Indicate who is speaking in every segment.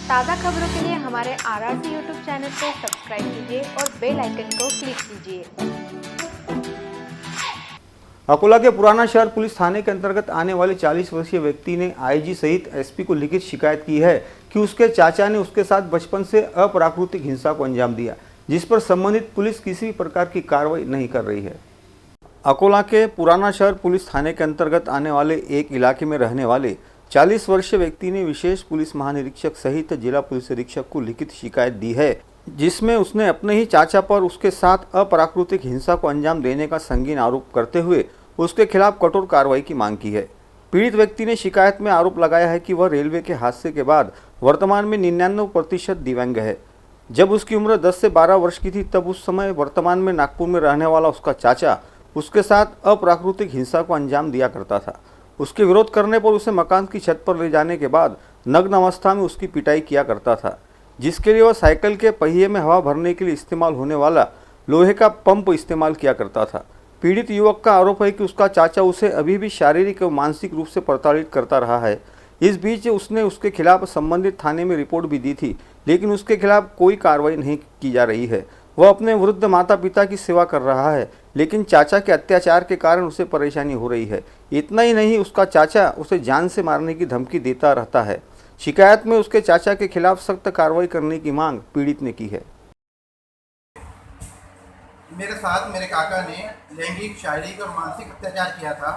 Speaker 1: ताज़ा खबरों के लिए हमारे RRC यूट्यूब चैनल को सब्सक्राइब कीजिए और बेल आइकन को क्लिक कीजिए।
Speaker 2: अकोला के पुराना शहर पुलिस थाने के अंतर्गत आने वाले 40 वर्षीय व्यक्ति ने आईजी सहित एसपी को लिखित शिकायत की है कि उसके चाचा ने उसके साथ बचपन से अप्राकृतिक हिंसा को अंजाम दिया, जिस पर संबंधित पुलिस किसी भी प्रकार की कार्रवाई नहीं कर रही है। अकोला के पुराना शहर पुलिस थाने के अंतर्गत आने वाले एक इलाके में रहने वाले 40 वर्षीय व्यक्ति ने विशेष पुलिस महानिरीक्षक सहित जिला पुलिस अधीक्षक को लिखित शिकायत दी है, जिसमें उसने अपने ही चाचा पर उसके साथ अप्राकृतिक हिंसा को अंजाम देने का संगीन आरोप करते हुए उसके खिलाफ कठोर कार्रवाई की मांग की है। पीड़ित व्यक्ति ने शिकायत में आरोप लगाया है कि वह रेलवे के हादसे के बाद वर्तमान में 99% दिव्यांग है। जब उसकी उम्र 10 से 12 वर्ष की थी, तब उस समय वर्तमान में नागपुर में रहने वाला उसका चाचा उसके साथ अप्राकृतिक हिंसा को अंजाम दिया करता था। उसके विरोध करने पर उसे मकान की छत पर ले जाने के बाद नग्न अवस्था में उसकी पिटाई किया करता था, जिसके लिए वह साइकिल के पहिए में हवा भरने के लिए इस्तेमाल होने वाला लोहे का पंप इस्तेमाल किया करता था। पीड़ित युवक का आरोप है कि उसका चाचा उसे अभी भी शारीरिक और मानसिक रूप से प्रताड़ित करता रहा है। इस बीच उसने उसके खिलाफ संबंधित थाने में रिपोर्ट भी दी थी, लेकिन उसके खिलाफ कोई कार्रवाई नहीं की जा रही है। वह अपने वृद्ध माता पिता की सेवा कर रहा है, लेकिन चाचा के अत्याचार के कारण उसे परेशानी हो रही है। इतना ही नहीं, उसका चाचा उसे जान से मारने की धमकी देता रहता है। शिकायत में उसके चाचा के खिलाफ सख्त कार्रवाई करने की मांग पीड़ित ने की है।
Speaker 3: मेरे साथ मेरे काका ने लैंगिक, शारीरिक और मानसिक अत्याचार किया था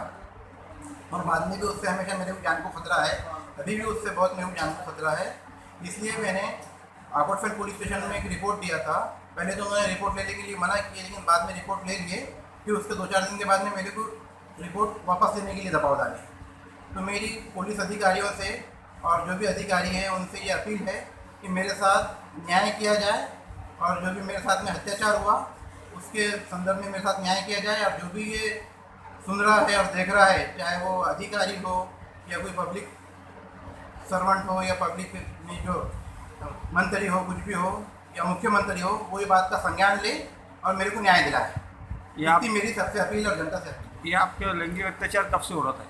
Speaker 3: और बाद में भी उससे हमेशा मेरे को जान को खतरा है। अभी भी उससे बहुत मेरे को जान को खतरा है। इसलिए मैंने आकोटफेल्ड पुलिस स्टेशन में एक रिपोर्ट दिया था। पहले तो उन्होंने रिपोर्ट लेने के लिए मना किया, लेकिन बाद में रिपोर्ट ले लिए। फिर उसके 2-4 दिन के बाद में मेरे को रिपोर्ट वापस लेने के लिए दबाव डाले। तो मेरी पुलिस अधिकारियों से और जो भी अधिकारी हैं उनसे ये अपील है कि मेरे साथ न्याय किया जाए और जो भी मेरे साथ में अत्याचार हुआ उसके संदर्भ में मेरे साथ न्याय किया जाए। और जो भी ये सुन रहा है और देख रहा है, चाहे वो अधिकारी हो या कोई पब्लिक सर्वेंट हो या पब्लिक में जो मंत्री हो, कुछ भी हो या मुख्यमंत्री हो, वो ये बात का संज्ञान ले और मेरे को न्याय दिलाए। इतनी मेरी सबसे अपील और जनता से अपील।
Speaker 4: ये आपके लैंगिक अत्याचार कब से हो रहा था?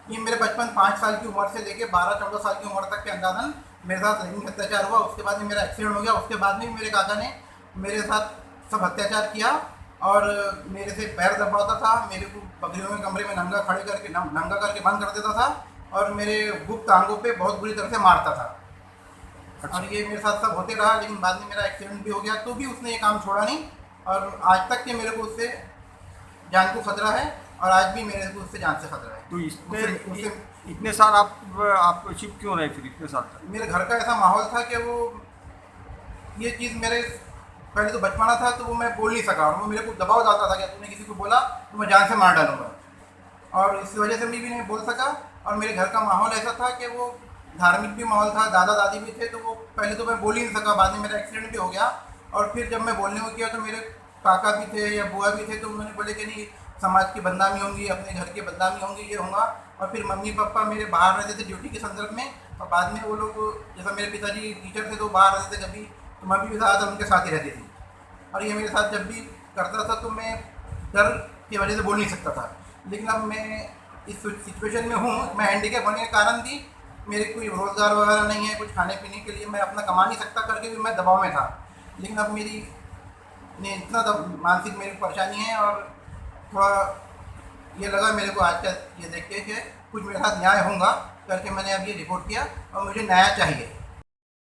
Speaker 3: ये मेरे बचपन 5 साल की उम्र से लेके 12-14 साल की उम्र तक के अंदाजन मेरे साथ लैंगिक अत्याचार हुआ। उसके बाद में मेरा एक्सीडेंट हो गया। उसके बाद में मेरे काका ने मेरे साथ सब अत्याचार किया और मेरे से पैर दबाता था, मेरे को पगड़ियों में कमरे में नंगा खड़े करके नंगा करके बंद कर देता था और मेरे गुप्त अंगों पे बहुत बुरी तरह से मारता था। और ये मेरे साथ सब होते रहा, लेकिन बाद में मेरा एक्सीडेंट भी हो गया तो भी उसने ये काम छोड़ा नहीं और आज तक के मेरे को उससे जान को खतरा है और आज भी मेरे को उससे जान से खतरा है।
Speaker 4: तो इतने साल आप चिप क्यों रहे फिर इतने साल तक?
Speaker 3: मेरे घर का ऐसा माहौल था कि वो ये चीज़ मेरे पहले तो बचपना था तो वो मैं बोल नहीं सका और वो मेरे को दबाव डालता था कि तूने किसी को बोला तो मैं जान से मार डालूंगा, और इस वजह से मैं भी नहीं बोल सका। और मेरे घर का माहौल ऐसा था कि वो धार्मिक भी माहौल था, दादा दादी भी थे, तो वो पहले तो मैं बोल ही नहीं सका। बाद में मेरा एक्सीडेंट भी हो गया और फिर जब मैं बोलने को किया तो मेरे काका भी थे या बुआ भी थे, तो उन्होंने बोले कि नहीं, समाज की बदनामी होंगी, अपने घर की बदनामी होंगी, ये होगा। और फिर मम्मी पापा मेरे बाहर रहते थे ड्यूटी के संदर्भ में, और बाद में वो लोग, जैसा मेरे पिताजी टीचर थे तो बाहर रहते थे कभी, तो मैं भी ज़्यादातर उनके साथ ही रहती थी। और ये मेरे साथ जब भी करता था तो मैं डर की वजह से बोल नहीं सकता था। लेकिन अब मैं इस सिचुएशन में हूँ, मैं हैंडीकैप होने के कारण भी मेरे कोई रोज़गार वगैरह नहीं है, कुछ खाने पीने के लिए मैं अपना कमा नहीं सकता करके भी मैं दबाव में था। लेकिन अब मेरी इतना मानसिक मेरी परेशानी है और थोड़ा ये लगा मेरे को आज का ये देख के कि कुछ मेरे साथ न्याय होगा करके मैंने अब ये रिपोर्ट किया और मुझे न्याय चाहिए।